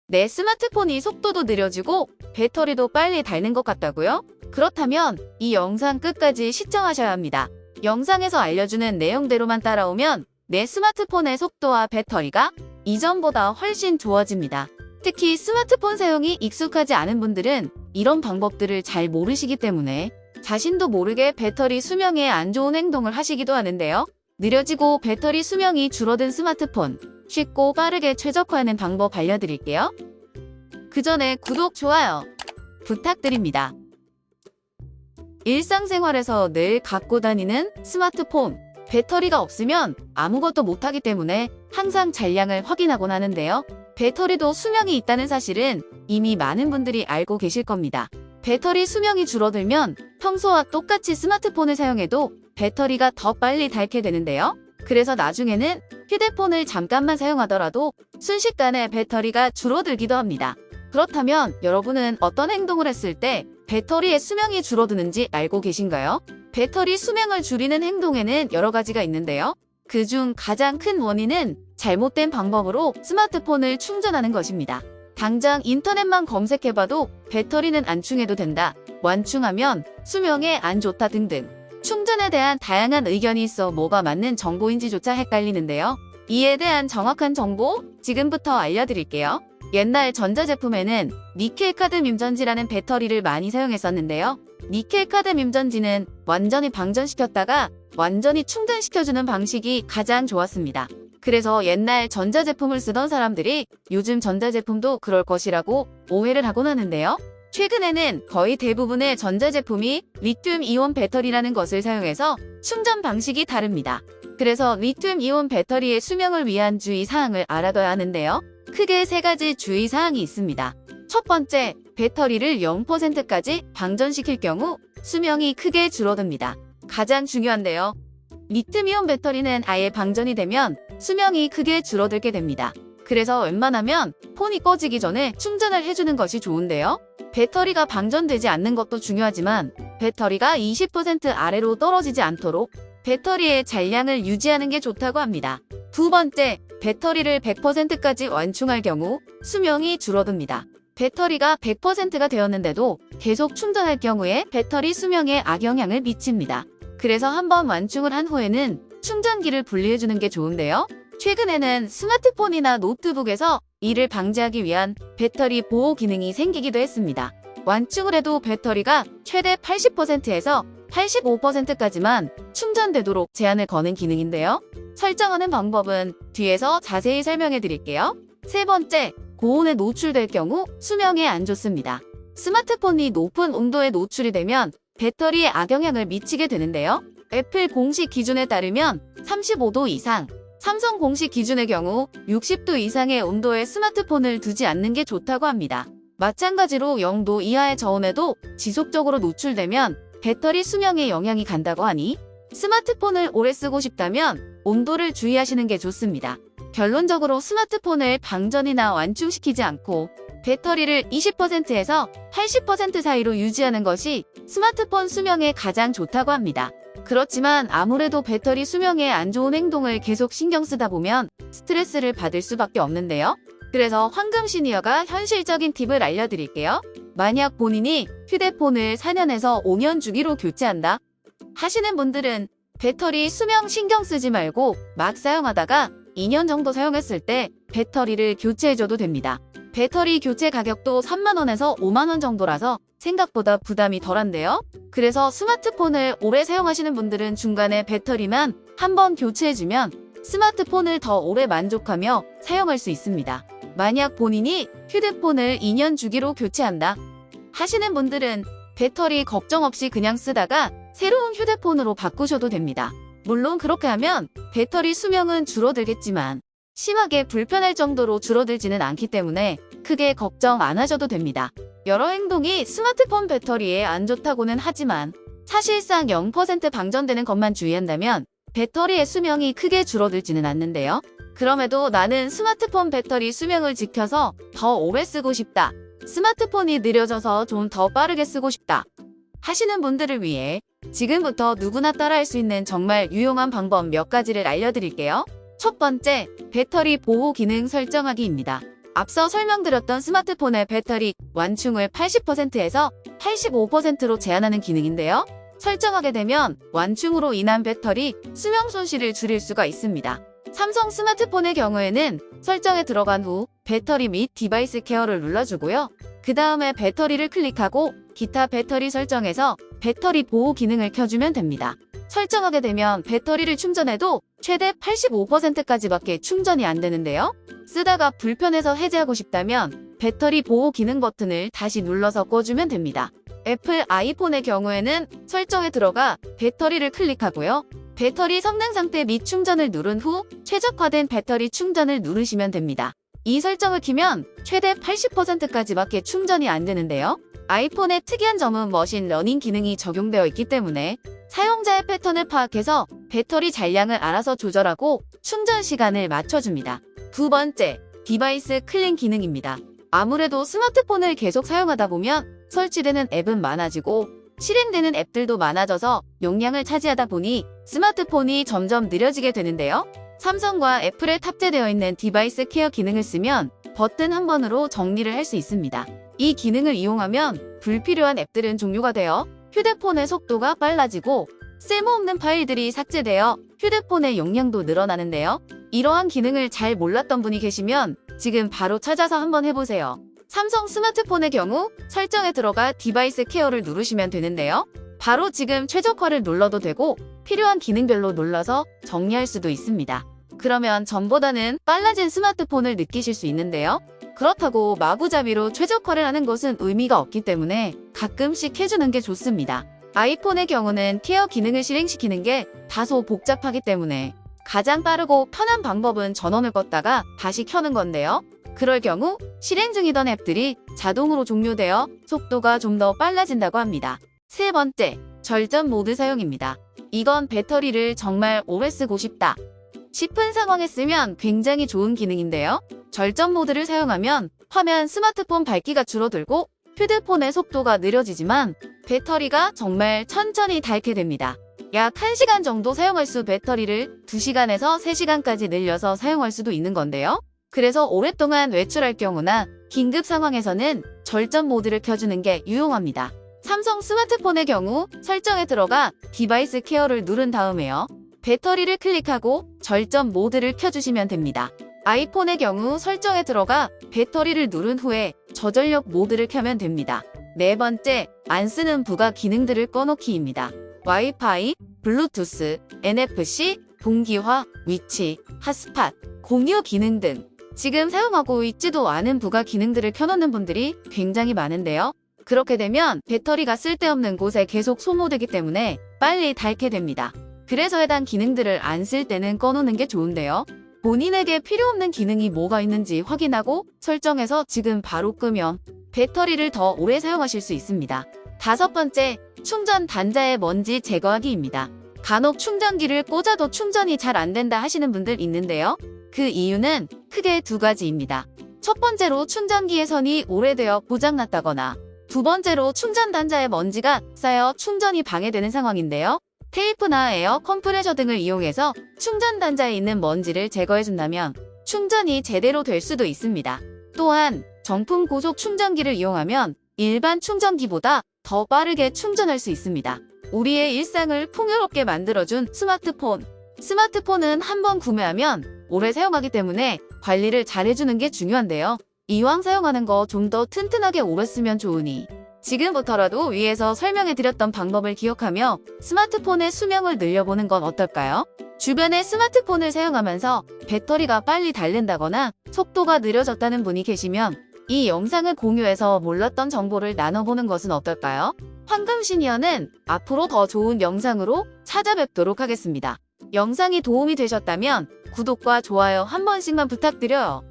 내 스마트폰이 속도도 느려지고 배터리도 빨리 닳는 것 같다고요? 그렇다면 이 영상 끝까지 시청하셔야 합니다. 영상에서 알려주는 내용대로만 따라오면 내 스마트폰의 속도와 배터리가 이전보다 훨씬 좋아집니다. 특히 스마트폰 사용이 익숙하지 않은 분들은 이런 방법들을 잘 모르시기 때문에 자신도 모르게 배터리 수명에 안 좋은 행동을 하시기도 하는데요. 느려지고 배터리 수명이 줄어든 스마트폰, 쉽고 빠르게 최적화하는 방법 알려드릴게요. 그 전에 구독, 좋아요 부탁드립니다. 일상생활에서 늘 갖고 다니는 스마트폰, 배터리가 없으면 아무것도 못하기 때문에 항상 잔량을 확인하곤 하는데요. 배터리도 수명이 있다는 사실은 이미 많은 분들이 알고 계실 겁니다. 배터리 수명이 줄어들면 평소와 똑같이 스마트폰을 사용해도 배터리가 더 빨리 닳게 되는데요. 그래서 나중에는 휴대폰을 잠깐만 사용하더라도 순식간에 배터리가 줄어들기도 합니다. 그렇다면 여러분은 어떤 행동을 했을 때 배터리의 수명이 줄어드는지 알고 계신가요? 배터리 수명을 줄이는 행동에는 여러 가지가 있는데요. 그중 가장 큰 원인은 잘못된 방법으로 스마트폰을 충전하는 것입니다. 당장 인터넷만 검색해봐도 배터리는 안 충해도 된다, 완충하면 수명에 안 좋다 등등 충전에 대한 다양한 의견이 있어 뭐가 맞는 정보인지조차 헷갈리는데요. 이에 대한 정확한 정보 지금부터 알려드릴게요. 옛날 전자제품에는 니켈카드뮴 전지라는 배터리를 많이 사용했었는데요. 니켈카드뮴 전지는 완전히 방전시켰다가 완전히 충전시켜주는 방식이 가장 좋았습니다. 그래서 옛날 전자제품을 쓰던 사람들이 요즘 전자제품도 그럴 것이라고 오해를 하곤 하는데요. 최근에는 거의 대부분의 전자제품이 리튬이온 배터리라는 것을 사용해서 충전 방식이 다릅니다. 그래서 리튬이온 배터리의 수명을 위한 주의사항을 알아둬야 하는데요. 크게 세 가지 주의사항이 있습니다. 첫 번째, 배터리를 0%까지 방전시킬 경우 수명이 크게 줄어듭니다. 가장 중요한데요. 리튬이온 배터리는 아예 방전이 되면 수명이 크게 줄어들게 됩니다. 그래서 웬만하면 폰이 꺼지기 전에 충전을 해주는 것이 좋은데요. 배터리가 방전되지 않는 것도 중요하지만 배터리가 20% 아래로 떨어지지 않도록 배터리의 잔량을 유지하는 게 좋다고 합니다. 두 번째, 배터리를 100%까지 완충할 경우 수명이 줄어듭니다. 배터리가 100%가 되었는데도 계속 충전할 경우에 배터리 수명에 악영향을 미칩니다. 그래서 한번 완충을 한 후에는 충전기를 분리해주는 게 좋은데요. 최근에는 스마트폰이나 노트북에서 이를 방지하기 위한 배터리 보호 기능이 생기기도 했습니다. 완충을 해도 배터리가 최대 80%에서 85%까지만 충전되도록 제한을 거는 기능인데요. 설정하는 방법은 뒤에서 자세히 설명해 드릴게요. 세 번째, 고온에 노출될 경우 수명에 안 좋습니다. 스마트폰이 높은 온도에 노출이 되면 배터리에 악영향을 미치게 되는데요. 애플 공식 기준에 따르면 35도 이상, 삼성 공식 기준의 경우 60도 이상의 온도에 스마트폰을 두지 않는 게 좋다고 합니다. 마찬가지로 0도 이하의 저온에도 지속적으로 노출되면 배터리 수명에 영향이 간다고 하니 스마트폰을 오래 쓰고 싶다면 온도를 주의하시는 게 좋습니다. 결론적으로 스마트폰을 방전이나 완충시키지 않고 배터리를 20%에서 80% 사이로 유지하는 것이 스마트폰 수명에 가장 좋다고 합니다. 그렇지만 아무래도 배터리 수명에 안 좋은 행동을 계속 신경 쓰다 보면 스트레스를 받을 수밖에 없는데요. 그래서 황금 시니어가 현실적인 팁을 알려드릴게요. 만약 본인이 휴대폰을 4년에서 5년 주기로 교체한다 하시는 분들은 배터리 수명 신경 쓰지 말고 막 사용하다가 2년 정도 사용했을 때 배터리를 교체해줘도 됩니다. 배터리 교체 가격도 3만원에서 5만원 정도라서 생각보다 부담이 덜한데요. 그래서 스마트폰을 오래 사용하시는 분들은 중간에 배터리만 한번 교체해주면 스마트폰을 더 오래 만족하며 사용할 수 있습니다. 만약 본인이 휴대폰을 2년 주기로 교체한다 하시는 분들은 배터리 걱정 없이 그냥 쓰다가 새로운 휴대폰으로 바꾸셔도 됩니다. 물론 그렇게 하면 배터리 수명은 줄어들겠지만 심하게 불편할 정도로 줄어들지는 않기 때문에 크게 걱정 안 하셔도 됩니다. 여러 행동이 스마트폰 배터리에 안 좋다고는 하지만 사실상 0% 방전되는 것만 주의한다면 배터리의 수명이 크게 줄어들지는 않는데요. 그럼에도 나는 스마트폰 배터리 수명을 지켜서 더 오래 쓰고 싶다, 스마트폰이 느려져서 좀 더 빠르게 쓰고 싶다 하시는 분들을 위해 지금부터 누구나 따라할 수 있는 정말 유용한 방법 몇 가지를 알려드릴게요. 첫 번째, 배터리 보호 기능 설정하기입니다. 앞서 설명드렸던 스마트폰의 배터리 완충을 80%에서 85%로 제한하는 기능인데요. 설정하게 되면 완충으로 인한 배터리 수명 손실을 줄일 수가 있습니다. 삼성 스마트폰의 경우에는 설정에 들어간 후 배터리 및 디바이스 케어를 눌러주고요. 그 다음에 배터리를 클릭하고 기타 배터리 설정에서 배터리 보호 기능을 켜주면 됩니다. 설정하게 되면 배터리를 충전해도 최대 85%까지밖에 충전이 안 되는데요. 쓰다가 불편해서 해제하고 싶다면 배터리 보호 기능 버튼을 다시 눌러서 꺼주면 됩니다. 애플 아이폰의 경우에는 설정에 들어가 배터리를 클릭하고요. 배터리 성능 상태 및 충전을 누른 후 최적화된 배터리 충전을 누르시면 됩니다. 이 설정을 키면 최대 80%까지밖에 충전이 안 되는데요. 아이폰의 특이한 점은 머신 러닝 기능이 적용되어 있기 때문에 사용자의 패턴을 파악해서 배터리 잔량을 알아서 조절하고 충전 시간을 맞춰줍니다. 두 번째, 디바이스 클린 기능입니다. 아무래도 스마트폰을 계속 사용하다 보면 설치되는 앱은 많아지고 실행되는 앱들도 많아져서 용량을 차지하다 보니 스마트폰이 점점 느려지게 되는데요. 삼성과 애플에 탑재되어 있는 디바이스 케어 기능을 쓰면 버튼 한 번으로 정리를 할 수 있습니다. 이 기능을 이용하면 불필요한 앱들은 종료가 되어 휴대폰의 속도가 빨라지고 쓸모없는 파일들이 삭제되어 휴대폰의 용량도 늘어나는데요. 이러한 기능을 잘 몰랐던 분이 계시면 지금 바로 찾아서 한번 해보세요. 삼성 스마트폰의 경우 설정에 들어가 디바이스 케어를 누르시면 되는데요. 바로 지금 최적화를 눌러도 되고 필요한 기능별로 눌러서 정리할 수도 있습니다. 그러면 전보다는 빨라진 스마트폰을 느끼실 수 있는데요. 그렇다고 마구잡이로 최적화를 하는 것은 의미가 없기 때문에 가끔씩 해주는 게 좋습니다. 아이폰의 경우는 케어 기능을 실행시키는 게 다소 복잡하기 때문에 가장 빠르고 편한 방법은 전원을 껐다가 다시 켜는 건데요. 그럴 경우 실행 중이던 앱들이 자동으로 종료되어 속도가 좀 더 빨라진다고 합니다. 세 번째, 절전 모드 사용입니다. 이건 배터리를 정말 오래 쓰고 싶다 싶은 상황에 쓰면 굉장히 좋은 기능인데요. 절전 모드를 사용하면 화면 스마트폰 밝기가 줄어들고 휴대폰의 속도가 느려지지만 배터리가 정말 천천히 닳게 됩니다. 약 1시간 정도 사용할 수 배터리를 2시간에서 3시간까지 늘려서 사용할 수도 있는 건데요. 그래서 오랫동안 외출할 경우나 긴급 상황에서는 절전 모드를 켜주는 게 유용합니다. 삼성 스마트폰의 경우 설정에 들어가 디바이스 케어를 누른 다음에요. 배터리를 클릭하고 절전 모드를 켜주시면 됩니다. 아이폰의 경우 설정에 들어가 배터리를 누른 후에 저전력 모드를 켜면 됩니다. 네 번째, 안 쓰는 부가 기능들을 꺼놓기입니다. 와이파이, 블루투스, NFC, 동기화, 위치, 핫스팟, 공유 기능 등 지금 사용하고 있지도 않은 부가 기능들을 켜놓는 분들이 굉장히 많은데요. 그렇게 되면 배터리가 쓸데없는 곳에 계속 소모되기 때문에 빨리 닳게 됩니다. 그래서 해당 기능들을 안 쓸 때는 꺼놓는 게 좋은데요. 본인에게 필요 없는 기능이 뭐가 있는지 확인하고 설정해서 지금 바로 끄면 배터리를 더 오래 사용하실 수 있습니다. 다섯 번째, 충전 단자의 먼지 제거하기입니다. 간혹 충전기를 꽂아도 충전이 잘 안 된다 하시는 분들 있는데요. 그 이유는 크게 두 가지입니다. 첫 번째로 충전기의 선이 오래되어 고장났다거나 두 번째로 충전 단자에 먼지가 쌓여 충전이 방해되는 상황인데요. 테이프나 에어 컴프레셔 등을 이용해서 충전 단자에 있는 먼지를 제거해준다면 충전이 제대로 될 수도 있습니다. 또한 정품 고속 충전기를 이용하면 일반 충전기보다 더 빠르게 충전할 수 있습니다. 우리의 일상을 풍요롭게 만들어준 스마트폰. 스마트폰은 한번 구매하면 오래 사용하기 때문에 관리를 잘해주는 게 중요한데요. 이왕 사용하는 거 좀 더 튼튼하게 오래 쓰면 좋으니 지금부터라도 위에서 설명해드렸던 방법을 기억하며 스마트폰의 수명을 늘려보는 건 어떨까요? 주변에 스마트폰을 사용하면서 배터리가 빨리 닳는다거나 속도가 느려졌다는 분이 계시면 이 영상을 공유해서 몰랐던 정보를 나눠보는 것은 어떨까요? 황금시니어는 앞으로 더 좋은 영상으로 찾아뵙도록 하겠습니다. 영상이 도움이 되셨다면 구독과 좋아요 한 번씩만 부탁드려요.